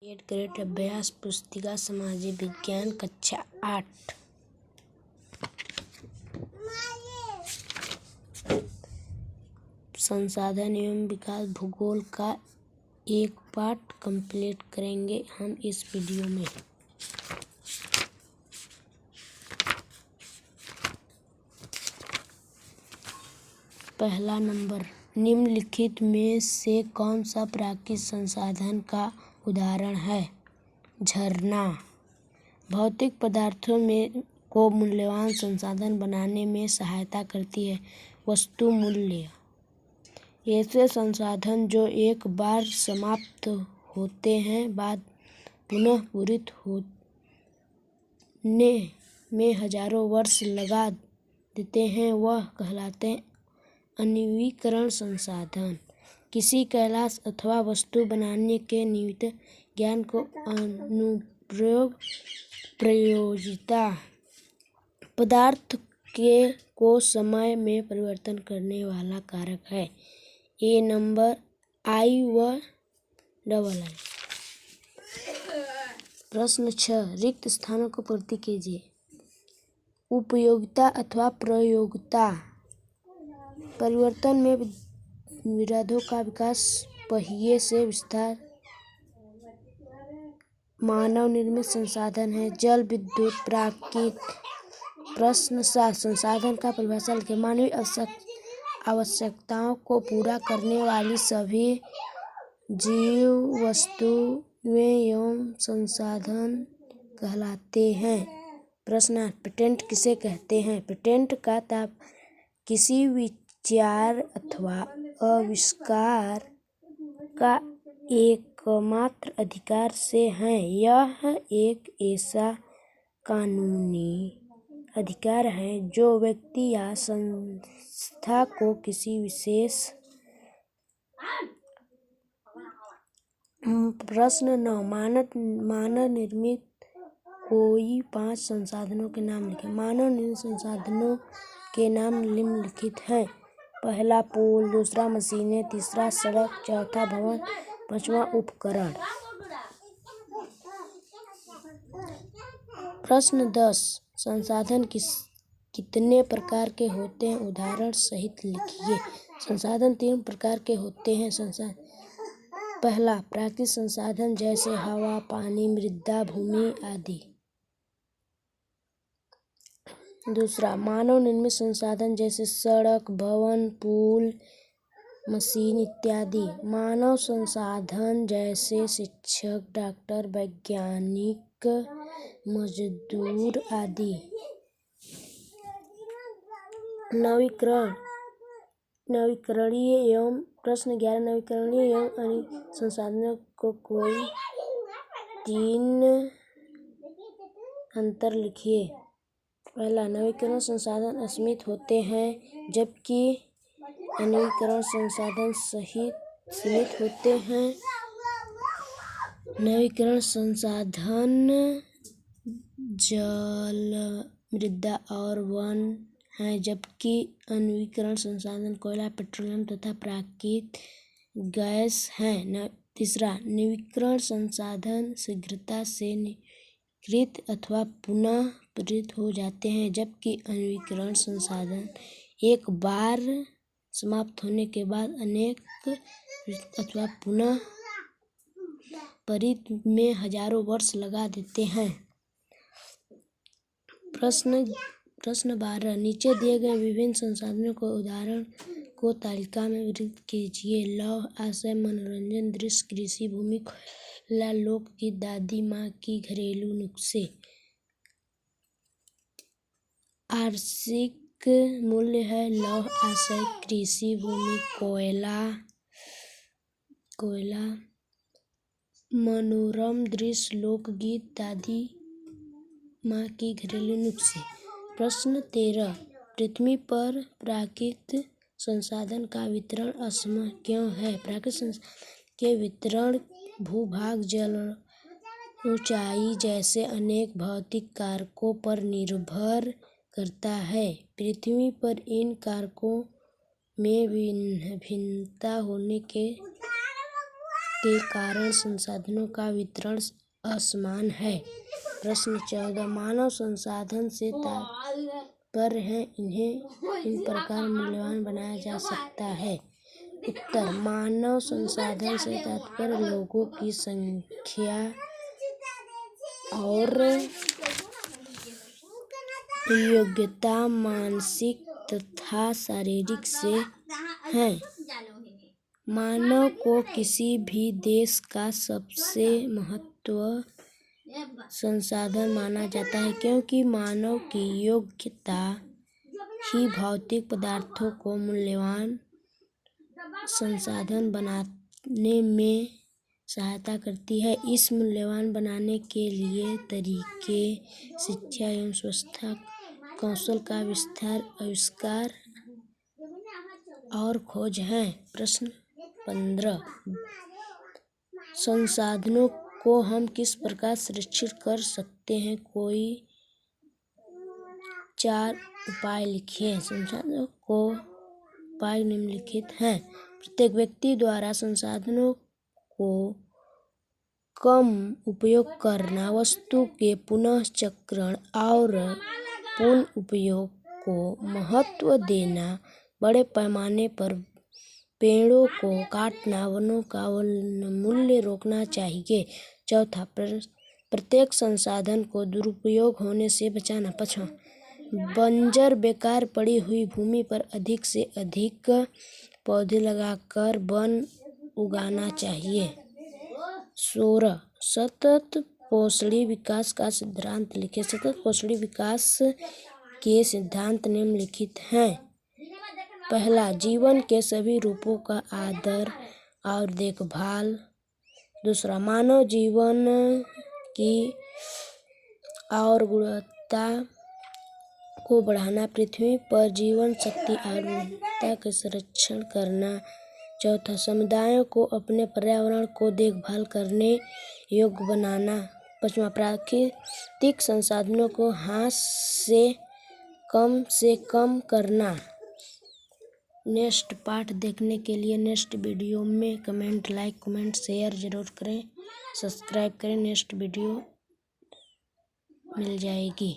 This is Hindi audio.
8 ग्रेड अभ्यास पुस्तिका सामाजिक विज्ञान कक्षा 8। संसाधन एवं विकास भूगोल का एक पाठ कंप्लीट करेंगे हम इस वीडियो में। पहला नंबर, निम्नलिखित में से कौन सा प्राकृतिक संसाधन का उदाहरण है? झरना भौतिक पदार्थों में को मूल्यवान संसाधन बनाने में सहायता करती है। वस्तु मूल्य ऐसे संसाधन जो एक बार समाप्त होते हैं बाद पुनः पूरित होने में हजारों वर्ष लगा देते हैं, वह कहलाते हैं अनवीकरण संसाधन। किसी कैलाश अथवा वस्तु बनाने के निमित्त ज्ञान को अनुप्रयोग प्रयोज्यता पदार्थ को समय में परिवर्तन करने वाला कारक है। ए नंबर आई व डबल आई। प्रश्न 6, रिक्त स्थानों को पूर्ति कीजिए। उपयोगिता अथवा प्रयोगिता परिवर्तन में विरोधों का विकास, पहिए से विस्तार मानव निर्मित संसाधन है। जल विद्युत प्राकृतिक। प्रश्न 7, संसाधन का परिभाषा लिखें। मानवीय आवश्यकताओं को पूरा करने वाली सभी जीव वस्तुएं एवं संसाधन कहलाते हैं। प्रश्न 8, पेटेंट किसे कहते हैं? पेटेंट का किसी विचार अथवा आविष्कार का एकमात्र अधिकार से है। यह एक ऐसा कानूनी अधिकार है जो व्यक्ति या संस्था को किसी विशेष। प्रश्न 9, मानव निर्मित कोई 5 संसाधनों के नाम लिखें। मानव निर्मित संसाधनों के नाम निम्नलिखित हैं। पहला पुल, दूसरा मशीनें, तीसरा सड़क, चौथा भवन, पांचवा उपकरण। प्रश्न 10, संसाधन कितने प्रकार के होते हैं? उदाहरण सहित लिखिए। संसाधन 3 प्रकार के होते हैं। पहला, प्राकृतिक संसाधन जैसे हवा, पानी, मृदा, भूमि आदि। दूसरा, मानव निर्मित संसाधन जैसे सड़क, भवन, पुल, मशीन इत्यादि। मानव संसाधन जैसे शिक्षक, डॉक्टर, वैज्ञानिक, मजदूर आदि। नवीकरणीय एवं प्रश्न 11, नवीकरणीय एवं अनवीकरणीय संसाधनों को कोई 3 अंतर लिखिए। पहला, नवीकरण संसाधन असीमित होते हैं जबकि अनवीकरण संसाधन सीमित होते हैं। नवीकरण संसाधन जल, मृदा और वन हैं जबकि अनवीकरण संसाधन कोयला, पेट्रोलियम तथा प्राकृतिक गैस हैं। तीसरा, नवीकरण संसाधन शीघ्रता से निष्क्रिय अथवा पुनः पूरित हो जाते हैं जबकि अनवीकरण संसाधन एक बार समाप्त होने के बाद अनेक अथवा पुनः पूरित में हजारों वर्ष लगा देते हैं। प्रश्न 12, नीचे दिए गए विभिन्न संसाधनों के उदाहरण को तालिका में वितरित कीजिए। लौह, आश्रय, मनोरंजन, दृश्य, कृषि भूमि, कोयला, लोकगीत, दादी माँ की घरेलू नुस्खे। आर्थिक मूल्य है लौह, आश्रय, कृषि भूमि, कोयला, मनोरम दृश्य, लोकगीत, दादी माँ की घरेलू नुस्खे। प्रश्न 13, पृथ्वी पर प्राकृतिक संसाधन का वितरण असमान क्यों है? प्राकृतिक संसाधन के वितरण भूभाग, जल, ऊंचाई जैसे अनेक भौतिक कारकों पर निर्भर करता है। पृथ्वी पर इन कारकों में भिन्नता होने के के कारण संसाधनों का वितरण असमान है। प्रश्न 14 मानव संसाधन से तात्पर्य है इन्हें इन प्रकार मूल्यवान बनाया जा सकता है। उत्तर मानव संसाधन से तात्पर्य लोगों की संख्या और योग्यता मानसिक तथा शारीरिक से है। मानव को किसी भी देश का सबसे महत्वपूर्ण संसाधन माना जाता है क्योंकि मानव की योग्यता ही भौतिक पदार्थों को मूल्यवान संसाधन बनाने में सहायता करती है। इस मूल्यवान बनाने के लिए तरीके शिक्षा एवं स्वास्थ्य कौशल का विस्तार आविष्कार और खोज हैं। प्रश्न 15 संसाधनों को हम किस प्रकार संरक्षित कर सकते हैं, कोई 4 उपाय लिखिए। संसाधनों को उपाय निम्नलिखित हैं। प्रत्येक व्यक्ति द्वारा संसाधनों को कम उपयोग करना, वस्तु के पुनः चक्रण और पुनः उपयोग को महत्व देना, बड़े पैमाने पर पेड़ों को काटना, वनों का वनमूल्य रोकना चाहिए। चौथा प्रत्येक संसाधन को दुरुपयोग होने से बचाना। पाँचवां बंजर बेकार पड़ी हुई भूमि पर अधिक से अधिक पौधे लगाकर वन उगाना चाहिए। 16 सतत पोषणीय विकास का सिद्धांत लिखें। सतत पोषणीय विकास के सिद्धांत निम्नलिखित हैं। पहला जीवन के सभी रूपों का आदर और देखभाल। दूसरा मानव जीवन की और गुणवत्ता को बढ़ाना, पृथ्वी पर जीवन शक्ति और विविधता का संरक्षण करना। चौथा समुदायों को अपने पर्यावरण को देखभाल करने योग्य बनाना। पाँचवां प्राकृतिक संसाधनों को हाथ से कम करना। नेक्स्ट पार्ट देखने के लिए नेक्स्ट वीडियो में लाइक कमेंट शेयर जरूर करें, सब्सक्राइब करें। नेक्स्ट वीडियो मिल जाएगी।